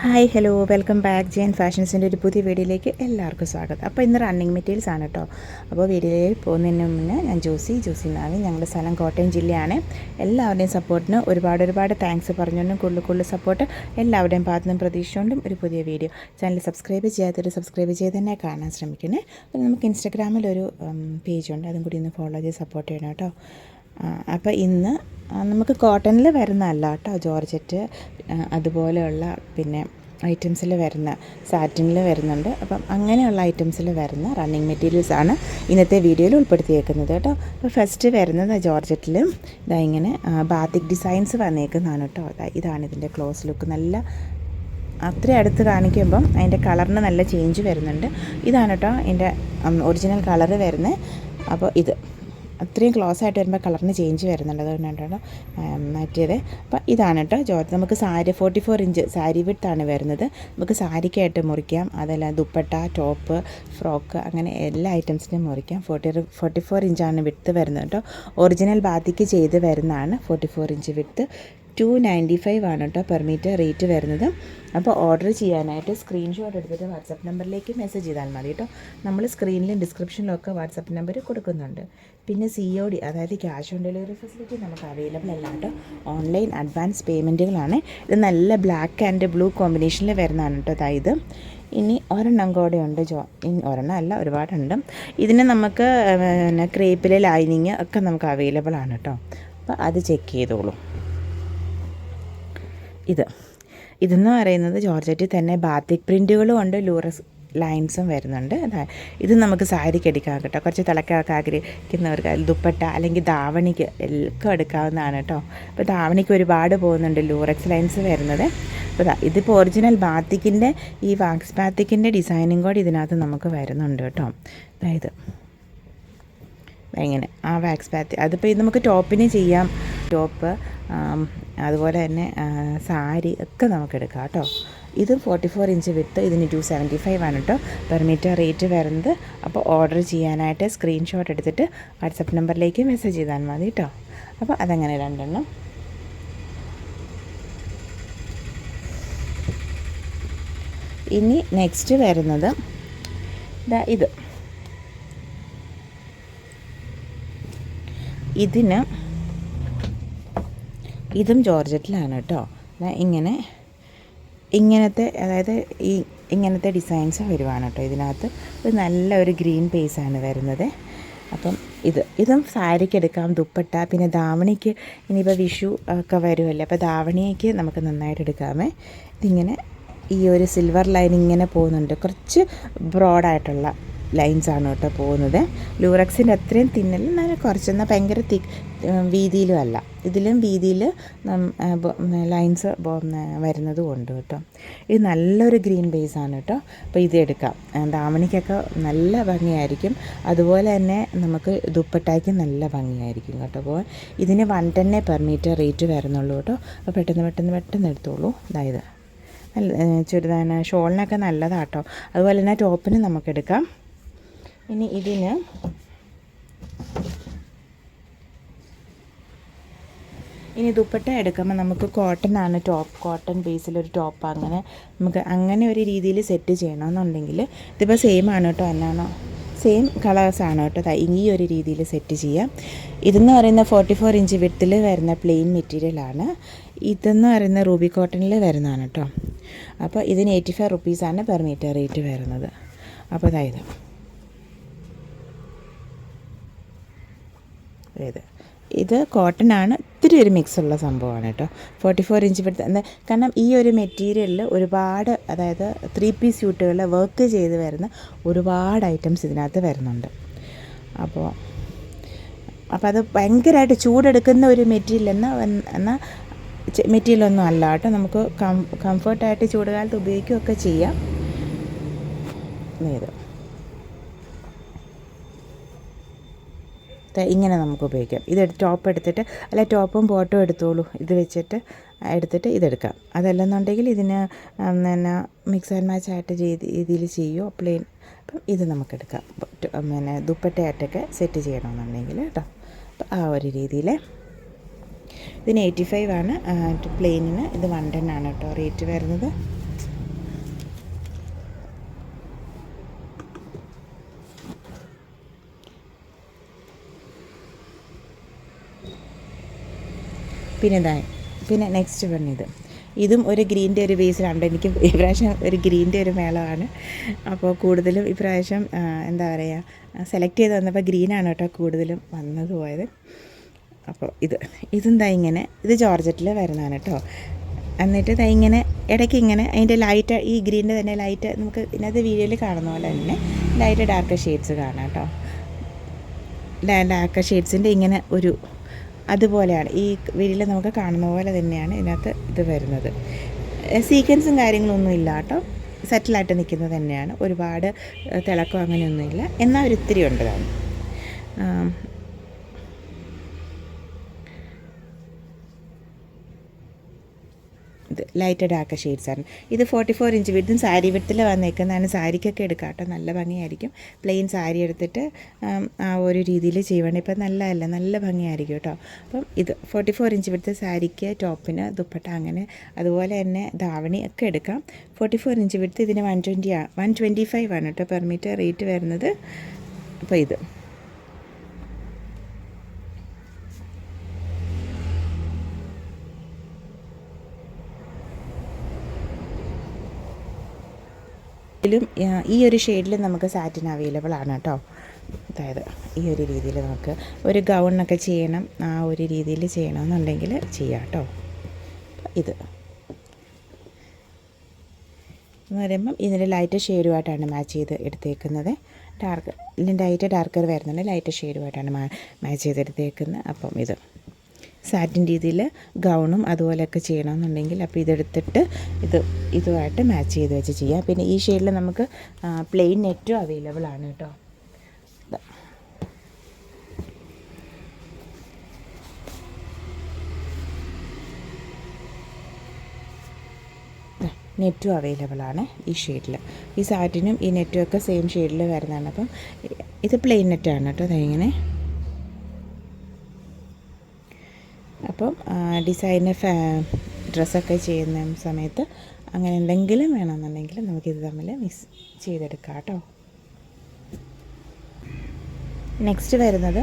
Hi hello welcome back Jain ഫാഷൻസിൻ്റെ ഒരു പുതിയ വീഡിയോയിലേക്ക് എല്ലാവർക്കും സ്വാഗതം. അപ്പോൾ ഇന്ന് റണ്ണിങ് മെറ്റീരിയൽസ് ആണ് കേട്ടോ. അപ്പോൾ വീഡിയോയിൽ പോകുന്നതിന് മുന്നേ ഞാൻ ജോസി നാവി, ഞങ്ങളുടെ സ്ഥലം കോട്ടയം ജില്ലയാണ്. എല്ലാവരുടെയും സപ്പോർട്ടിന് ഒരുപാട് താങ്ക്സ് പറഞ്ഞുകൊണ്ടും കൂടുതൽ സപ്പോർട്ട് എല്ലാവരുടെയും ഭാഗത്തുനിന്നും പ്രതീക്ഷിച്ചുകൊണ്ടും ഒരു പുതിയ വീഡിയോ. ചാനൽ സബ്സ്ക്രൈബ് ചെയ്യാത്തൊരു സബ്സ്ക്രൈബ് ചെയ്ത് തന്നെ കാണാൻ ശ്രമിക്കണേ. അപ്പോൾ നമുക്ക് ഇൻസ്റ്റാഗ്രാമിലൊരു പേജുണ്ട്, അതും കൂടി ഒന്ന് ഫോളോ ചെയ്ത് സപ്പോർട്ട് ചെയ്യണം കേട്ടോ. അപ്പോൾ ഇന്ന് നമുക്ക് കോട്ടണിൽ വരുന്നതല്ല കേട്ടോ, ജോർജറ്റ് അതുപോലെയുള്ള പിന്നെ ഐറ്റംസിൽ വരുന്ന സാറ്റിനിൽ വരുന്നുണ്ട്. അപ്പം അങ്ങനെയുള്ള ഐറ്റംസിൽ വരുന്ന റണ്ണിങ് മെറ്റീരിയൽസാണ് ഇന്നത്തെ വീഡിയോയിൽ ഉൾപ്പെടുത്തിയേക്കുന്നത് കേട്ടോ. അപ്പോൾ ഫസ്റ്റ് വരുന്നത് ജോർജറ്റിൽ ഇതാ ഇങ്ങനെ ബാത്തിക് ഡിസൈൻസ് വന്നേക്കുന്നതാണ് കേട്ടോ. ഇതാണ് ഇതിൻ്റെ ക്ലോസ് ലുക്ക്. നല്ല അത്ര അടുത്ത് കാണിക്കുമ്പം അതിൻ്റെ കളറിന് നല്ല ചേഞ്ച് വരുന്നുണ്ട്. ഇതാണ് കേട്ടോ എൻ്റെ ഒറിജിനൽ കളറ് വരുന്നത്. അപ്പോൾ ഇത് അത്രയും ക്ലോസ് ആയിട്ട് വരുമ്പോൾ കളറിന് ചേഞ്ച് വരുന്നുണ്ട്, അതുകൊണ്ടാണ് മാറ്റിയത്. അപ്പോൾ ഇതാണ് കേട്ടോ ജോർജ്. നമുക്ക് 44 ഇഞ്ച് സാരി വിഡ്ത്താണ് വരുന്നത്. നമുക്ക് സാരിക്കായിട്ട് മുറിക്കാം, അതല്ല ദുപ്പട്ട, ടോപ്പ്, ഫ്രോക്ക്, അങ്ങനെ എല്ലാ ഐറ്റംസിനും മുറിക്കാം. 44 ഇഞ്ചാണ് വിഡ്ത്ത് വരുന്നത് കേട്ടോ. ഒറിജിനൽ ബാത്തിക്ക് ചെയ്ത് വരുന്നതാണ് 44 ഇഞ്ച് വിഡ്ത്ത്. 295 ആണ് കേട്ടോ പെർ മീറ്റർ റേറ്റ് വരുന്നത്. അപ്പോൾ ഓർഡർ ചെയ്യാനായിട്ട് സ്ക്രീൻഷോട്ട് എടുത്തിട്ട് വാട്സപ്പ് നമ്പറിലേക്ക് മെസ്സേജ് ചെയ്താൽ മതി കേട്ടോ. നമ്മൾ സ്ക്രീനിലും ഡിസ്ക്രിപ്ഷനിലും ഒക്കെ വാട്സപ്പ് നമ്പർ കൊടുക്കുന്നുണ്ട്. പിന്നെ COD, അതായത് ക്യാഷ് ഓൺ ഡെലിവറി ഫെസിലിറ്റി നമുക്ക് അവൈലബിൾ അല്ല കേട്ടോ. ഓൺലൈൻ അഡ്വാൻസ് പേയ്മെൻറ്റുകളാണ്. ഇത് നല്ല ബ്ലാക്ക് ആൻഡ് ബ്ലൂ കോമ്പിനേഷനിൽ വരുന്നതാണ് കേട്ടോ. അതായത് ഇനി ഒരെണ്ണം കൂടെ ഉണ്ട്, ഒരെണ്ണം അല്ല ഒരുപാടുണ്ട്. ഇതിന് നമുക്ക് പിന്നെ ക്രേപ്പിലെ ലൈനിങ് ഒക്കെ നമുക്ക് അവൈലബിൾ ആണ് കേട്ടോ. അപ്പോൾ അത് ചെക്ക് ചെയ്തോളൂ. ഇതെന്ന് പറയുന്നത് ജോർജറ്റിൽ തന്നെ ബാത്തിക് പ്രിൻറ്റുകളും ഉണ്ട്, ലൂറസ് ലൈൻസും വരുന്നുണ്ട്. ഇത് നമുക്ക് സാരിക്ക് എടുക്കാം കേട്ടോ. കുറച്ച് തിളക്കമൊക്കെ ആഗ്രഹിക്കുന്നവർക്ക് ദുപ്പട്ട അല്ലെങ്കിൽ ധാവണിക്ക് എല്ലാം എടുക്കാവുന്നതാണ് കേട്ടോ. അപ്പോൾ ധാവണിക്ക് ഒരുപാട് പോകുന്നുണ്ട് ലൂറക്സ് ലൈൻസ് വരുന്നത്. അപ്പോൾ ഇതിപ്പോൾ ഒറിജിനൽ ബാത്തിക്കിൻ്റെ ഈ വാക്സ് ബാത്തിക്കിൻ്റെ ഡിസൈനിങ് കൂടി ഇതിനകത്ത് നമുക്ക് വരുന്നുണ്ട് കേട്ടോ. അതായത് ഇങ്ങനെ ആ വാക്സ് ബാത്തി, അതിപ്പോൾ ഇത് നമുക്ക് ടോപ്പിന് ചെയ്യാം, ടോപ്പ് അതുപോലെ തന്നെ സാരി ഒക്കെ നമുക്ക് എടുക്കാം കേട്ടോ. ഇത് 44 ഇഞ്ച് വിട്ട്, ഇതിന് 275 ആണ് കേട്ടോ പെർ മീറ്റർ റേറ്റ് വരുന്നത്. അപ്പോൾ ഓർഡർ ചെയ്യാനായിട്ട് സ്ക്രീൻഷോട്ട് എടുത്തിട്ട് വാട്സപ്പ് നമ്പറിലേക്ക് മെസ്സേജ് ചെയ്താൽ മതി കേട്ടോ. അപ്പോൾ അതങ്ങനെ രണ്ടെണ്ണം. ഇനി നെക്സ്റ്റ് വരുന്നത് ഇതും ജോർജറ്റിലാണ് കേട്ടോ. ഇങ്ങനത്തെ അതായത് ഇങ്ങനത്തെ ഡിസൈൻസ് വരുവാണ് കേട്ടോ ഇതിനകത്ത്. ഇത് നല്ല ഒരു ഗ്രീൻ പേസാണ് വരുന്നത്. അപ്പം ഇതും സാരിക്ക് എടുക്കാം, ദുപ്പട്ട, പിന്നെ ധാവണിക്ക് ഇനിയിപ്പോൾ വിഷു ഒക്കെ വരുമല്ലേ, അപ്പോൾ ധാവണിക്ക് നമുക്ക് നന്നായിട്ട് എടുക്കാമേ. ഇതിങ്ങനെ ഈ ഒരു സിൽവർ ലൈൻ ഇങ്ങനെ പോകുന്നുണ്ട്, കുറച്ച് ബ്രോഡായിട്ടുള്ള ലൈൻസാണ് കേട്ടോ പോകുന്നത്. ലൂറക്സിൻ്റെ അത്രയും തിന്നൽ നല്ല കുറച്ചെന്നാൽ ഭയങ്കര വീതിയിലും അല്ല, ഇതിലും വീതിയിൽ ലൈൻസ് വരുന്നതും ഉണ്ട് കേട്ടോ. ഇത് നല്ലൊരു ഗ്രീൻ ബേസാണ് കേട്ടോ. അപ്പോൾ ഇത് എടുക്കാം, ധാവണിക്കൊക്കെ നല്ല ഭംഗിയായിരിക്കും. അതുപോലെ തന്നെ നമുക്ക് ദുപ്പട്ടയ്ക്ക് നല്ല ഭംഗിയായിരിക്കും കേട്ടോ. അപ്പോൾ ഇതിന് 110 പെർ മീറ്റർ റേറ്റ് വരുന്നുള്ളൂ കേട്ടോ. അപ്പോൾ പെട്ടെന്ന് എടുത്തോളൂ. അതായത് ചുരിദാർ ഷോളിനൊക്കെ നല്ലതാണ് കേട്ടോ. അതുപോലെ തന്നെ ടോപ്പിന് നമുക്കെടുക്കാം. ഇനി ഇനി ദുപ്പട്ട എടുക്കുമ്പോൾ നമുക്ക് കോട്ടനാണ് ടോപ്പ്, കോട്ടൺ ബേസിലൊരു ടോപ്പ്, അങ്ങനെ ഒരു രീതിയിൽ സെറ്റ് ചെയ്യണമെന്നുണ്ടെങ്കിൽ ഇതിപ്പോൾ സെയിം ആണ് കേട്ടോ, എന്നാണോ സെയിം കളേഴ്സാണ് കേട്ടോ. ഈ ഒരു രീതിയിൽ സെറ്റ് ചെയ്യാം. ഇതെന്ന് പറയുന്ന 44 ഇഞ്ച് വിഡ്ത്തിൽ വരുന്ന പ്ലെയിൻ മെറ്റീരിയലാണ്. ഇതെന്ന് പറയുന്ന റൂബി കോട്ടണിൽ വരുന്നതാണ് കേട്ടോ. അപ്പോൾ ഇതിന് 85 റുപ്പീസാണ് പെർ മീറ്റർ റേറ്റ് വരുന്നത്. അപ്പോൾ അതായത് ഇത് കോട്ടനാണ്, ഇത്തിരി ഒരു മിക്സുള്ള സംഭവമാണ് കേട്ടോ. 44 ഇഞ്ച് വിഡ്ത്ത്. കാരണം ഈ ഒരു മെറ്റീരിയലിൽ ഒരുപാട്, അതായത് 3 പീസ് സ്യൂട്ടുകളിൽ വർക്ക് ചെയ്ത് വരുന്ന ഒരുപാട് ഐറ്റംസ് ഇതിനകത്ത് വരുന്നുണ്ട്. അപ്പോൾ അത് ഭയങ്കരമായിട്ട് ചൂടെടുക്കുന്ന ഒരു മെറ്റീരിയൽ എന്നാൽ മെറ്റീരിയലൊന്നും അല്ല കേട്ടോ. നമുക്ക് കംഫർട്ടായിട്ട് ചൂടുകാലത്ത് ഉപയോഗിക്കുകയൊക്കെ ചെയ്യാം. ഇങ്ങനെ നമുക്ക് ഉപയോഗിക്കാം. ടോപ്പ് എടുത്തിട്ട്, അല്ല ടോപ്പും ബോട്ടും എടുത്തോളൂ, ഇത് വെച്ചിട്ട് എടുത്തിട്ട് ഇതെടുക്കാം. അതല്ലെന്നുണ്ടെങ്കിൽ ഇതിന് പിന്നെ മിക്സ് ആൻഡ് മാച്ച് ആയിട്ട് രീതിയിൽ ചെയ്യുമോ പ്ലെയിൻ. അപ്പം ഇത് നമുക്കെടുക്കാം, പിന്നെ ദുപ്പട്ടയായിട്ടൊക്കെ സെറ്റ് ചെയ്യണമെന്നുണ്ടെങ്കിൽ കേട്ടോ. അപ്പം ആ ഒരു രീതിയിൽ ഇതിന് 85 ആണ് പ്ലെയിനിന്. ഇത് 110 ആണ് കേട്ടോ റേറ്റ് വരുന്നത്. പിന്നെ നെക്സ്റ്റ് വൺ ഇതും ഒരു ഗ്രീൻ്റെ ഒരു ബേസിലാണ്. എനിക്ക് ഇപ്രാവശ്യം ഒരു ഗ്രീൻ്റെ ഒരു മേളമാണ്. അപ്പോൾ കൂടുതലും ഇപ്രാവശ്യം എന്താ പറയുക, സെലക്ട് ചെയ്ത് വന്നപ്പോൾ ഗ്രീനാണ് കേട്ടോ കൂടുതലും വന്നത് പോയത്. അപ്പോൾ ഇതെന്താ ഇങ്ങനെ, ഇത് ജോർജറ്റിൽ വരുന്നതാണ് കേട്ടോ. എന്നിട്ട് ഇങ്ങനെ ഇടയ്ക്ക് ഇങ്ങനെ അതിൻ്റെ ലൈറ്റ്, ഈ ഗ്രീനിൻ്റെ തന്നെ ലൈറ്റ് നമുക്ക് ഇതിനകത്ത് വീഡിയോയിൽ കാണുന്ന പോലെ തന്നെ ലൈറ്റ് ഡാർക്ക് ഷെയ്ഡ്സ് കാണാം കേട്ടോ. ഡാർക്ക് ഷെയ്ഡ്സിൻ്റെ ഇങ്ങനെ ഒരു അതുപോലെയാണ് ഈ വീഡിയോയിൽ നമുക്ക് കാണുന്ന പോലെ തന്നെയാണ് ഇതിനകത്ത് ഇത് വരുന്നത്. സീക്വൻസും കാര്യങ്ങളൊന്നും ഇല്ല കേട്ടോ, സെറ്റിലായിട്ട് നിൽക്കുന്നത് തന്നെയാണ്. ഒരുപാട് തിളക്കം അങ്ങനെയൊന്നുമില്ല, എന്നാൽ ഒരിത്തിരി ഉണ്ട് താനും. ഇത് ലൈറ്റ് ഡാർക്ക് ഷെയ്ഡ്സാണ്. ഇത് 44 ഇഞ്ച് വിഡ്ത്തും സാരി വിഡ്ത്തിൽ വന്നേക്കുന്നതാണ്. സാരിക്കൊക്കെ എടുക്കാം കേട്ടോ, നല്ല ഭംഗിയായിരിക്കും. പ്ലെയിൻ സാരി എടുത്തിട്ട് ആ ഒരു രീതിയിൽ ചെയ്യുവാണ്. ഇപ്പം നല്ല ഭംഗിയായിരിക്കും കേട്ടോ. അപ്പം ഇത് 44 ഇഞ്ച് വിഡ്ത്ത് സാരിക്ക്, ടോപ്പിന്, ദുപ്പട്ട അങ്ങനെ അതുപോലെ തന്നെ ധാവണി ഒക്കെ എടുക്കാം. 44 ഇഞ്ച് വിഡ്ത്ത് ഇതിന് 125 ആണ് കേട്ടോ പെർ മീറ്റർ റേറ്റ് വരുന്നത്. അപ്പോൾ ഇതിലും ഈ ഒരു ഷെയ്ഡിൽ നമുക്ക് സാറ്റിൻ അവൈലബിൾ ആണ് കേട്ടോ. അതായത് ഈ ഒരു രീതിയിൽ നമുക്ക് ഒരു ഗൗണൊക്കെ ചെയ്യണം, ആ ഒരു രീതിയിൽ ചെയ്യണമെന്നുണ്ടെങ്കിൽ ചെയ്യാം കേട്ടോ. ഇത് എന്ന് പറയുമ്പം ഇതിൻ്റെ ലൈറ്റ് ഷെയ്ഡുമായിട്ടാണ് മാച്ച് ചെയ്ത് എടുത്തേക്കുന്നത്. ലൈറ്റ് ഡാർക്കർ വരുന്നുണ്ട്, ലൈറ്റ് ഷെയ്ഡുമായിട്ടാണ് മാച്ച് ചെയ്തെടുത്തേക്കുന്നത്. അപ്പം സാറ്റിൻ രീതിയിൽ ഗൗണും അതുപോലെയൊക്കെ ചെയ്യണമെന്നുണ്ടെങ്കിൽ അപ്പോൾ ഇതെടുത്തിട്ട് ഇതുമായിട്ട് മാച്ച് ചെയ്ത് വെച്ച് ചെയ്യാം. പിന്നെ ഈ ഷെയ്ഡിൽ നമുക്ക് പ്ലെയിൻ നെറ്റും അവൈലബിൾ ആണ് കേട്ടോ. നെറ്റും അവൈലബിൾ ആണ് ഈ ഷെയ്ഡിൽ. ഈ സാറ്റിനും ഈ നെറ്റും ഒക്കെ സെയിം ഷെയ്ഡിൽ വരുന്നതാണ്. അപ്പം ഇത് പ്ലെയിൻ നെറ്റാണ് കേട്ടോ. അതിങ്ങനെ അപ്പം ഡിസൈനർ ഡ്രസ്സൊക്കെ ചെയ്യുന്ന സമയത്ത് അങ്ങനെ എന്തെങ്കിലും വേണമെന്നുണ്ടെങ്കിൽ നമുക്കിത് തമ്മിൽ മിക്സ് ചെയ്തെടുക്കാം കേട്ടോ. നെക്സ്റ്റ് വരുന്നത്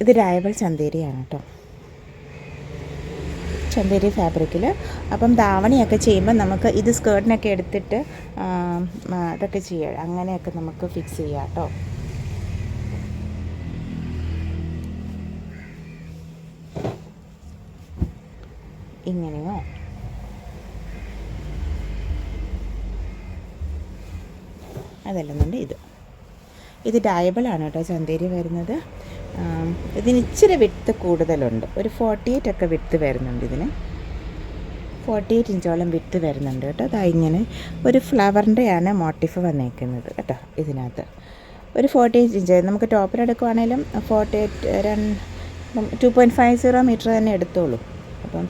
ഇത് രായബൾ ചന്തേരിയാണ് കേട്ടോ. ചന്തേരി ഫാബ്രിക്കിൽ. അപ്പം ധാവണിയൊക്കെ ചെയ്യുമ്പോൾ നമുക്ക് ഇത് സ്കേർട്ടിനൊക്കെ എടുത്തിട്ട് അതൊക്കെ ചെയ്യാം, അങ്ങനെയൊക്കെ നമുക്ക് ഫിക്സ് ചെയ്യാം കേട്ടോ. ഇങ്ങനെയോ അതല്ലെന്നുണ്ട് ഇത് ഡയബിളാണ് കേട്ടോ ചന്തേരി വരുന്നത്. ഇതിന് ഇച്ചിരി വിട്ത് കൂടുതലുണ്ട്, ഒരു 48 ഒക്കെ വിട്ത് വരുന്നുണ്ട്. ഇതിന് 48 ഇഞ്ചോളം വിട്ത് വരുന്നുണ്ട് കേട്ടോ. അതാ ഇങ്ങനെ ഒരു ഫ്ലവറിൻ്റെയാണ് മോട്ടീഫ് വന്നേക്കുന്നത് കേട്ടോ. ഇതിനകത്ത് ഒരു 48 ഇഞ്ച് നമുക്ക് ടോപ്പിലെടുക്കുവാണേലും 2.50 മീറ്റർ തന്നെ എടുത്തോളൂ. അപ്പം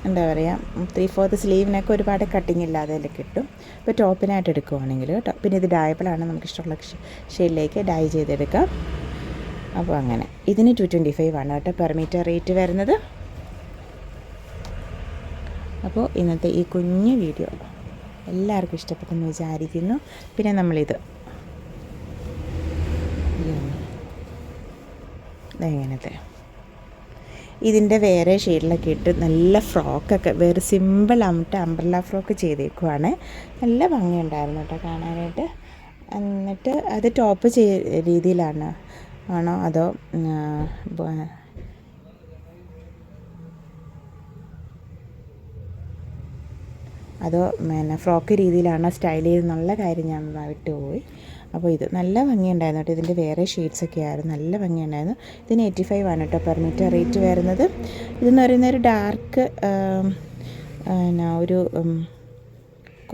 എന്താ പറയുക, 3/4 സ്ലീവിനൊക്കെ ഒരുപാട് കട്ടിങ് ഇല്ലാതെ കിട്ടും. ഇപ്പോൾ ടോപ്പിനായിട്ട് എടുക്കുവാണെങ്കിൽ കേട്ടോ. പിന്നെ ഇത് ഡയബിളാണ്, നമുക്ക് ഇഷ്ടമുള്ള ഷെയ്ഡിലേക്ക് ഡൈ ചെയ്തെടുക്കാം. അപ്പോൾ അങ്ങനെ ഇതിന് 225 ആണ് കേട്ടോ പെർ മീറ്റർ റേറ്റ് വരുന്നത്. അപ്പോൾ ഇന്നത്തെ ഈ കുഞ്ഞു വീഡിയോ എല്ലാവർക്കും ഇഷ്ടപ്പെട്ടെന്ന് വിചാരിക്കുന്നു. പിന്നെ നമ്മളിത് ഇങ്ങനത്തെ ഇതിൻ്റെ വേറെ ഷെയ്ഡിലൊക്കെ ഇട്ട് നല്ല ഫ്രോക്കൊക്കെ വേറെ സിമ്പിൾ അംബ്രല്ല ഫ്രോക്ക് ചെയ്തേക്കുവാണ്. നല്ല ഭംഗിയുണ്ടായിരുന്നു കേട്ടോ കാണാനായിട്ട്. എന്നിട്ട് അത് ടോപ്പ് രീതിയിലാണോ അതോ പിന്നെ ഫ്രോക്ക് രീതിയിലാണോ സ്റ്റൈൽ ചെയ്തെന്നുള്ള കാര്യം ഞാൻ വിട്ടുപോയി. അപ്പോൾ ഇത് നല്ല ഭംഗിയുണ്ടായിരുന്നു കേട്ടോ. ഇതിൻ്റെ വേറെ ഷെയ്ഡ്സൊക്കെ ആയിരുന്നു, നല്ല ഭംഗിയുണ്ടായിരുന്നു. ഇതിന് 85 ആണ് കേട്ടോ പെർ മീറ്റർ റേറ്റ് വരുന്നത്. ഇതെന്ന് പറയുന്ന ഒരു ഡാർക്ക് ഒരു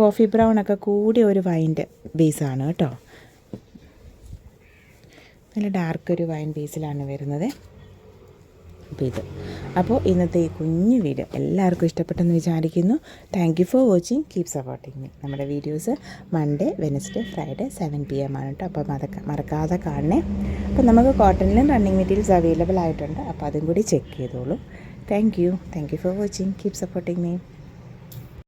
കോഫി ബ്രൗൺ ഒക്കെ കൂടിയ ഒരു വൈൻ്റെ ബേസാണ് കേട്ടോ. നല്ല ഡാർക്ക് ഒരു വൈൻ ബേസിലാണ് വരുന്നത്. അപ്പോൾ ഇന്നത്തെ ഈ കുഞ്ഞു വീഡിയോ എല്ലാവർക്കും ഇഷ്ടപ്പെട്ടെന്ന് വിചാരിക്കുന്നു. Thank you for watching, keep supporting me. നമ്മുടെ videos Monday, Wednesday, Friday 7 PM ആണ് കേട്ടോ. അപ്പോൾ അതൊക്കെ മറക്കാതെ കാണണേ. അപ്പോൾ നമുക്ക് കോട്ടണിലും റണ്ണിങ് മെറ്റീരിയൽസ് അവൈലബിൾ ആയിട്ടുണ്ട്, അപ്പോൾ അതും കൂടി ചെക്ക് ചെയ്തോളൂ. Thank you for watching, keep supporting me.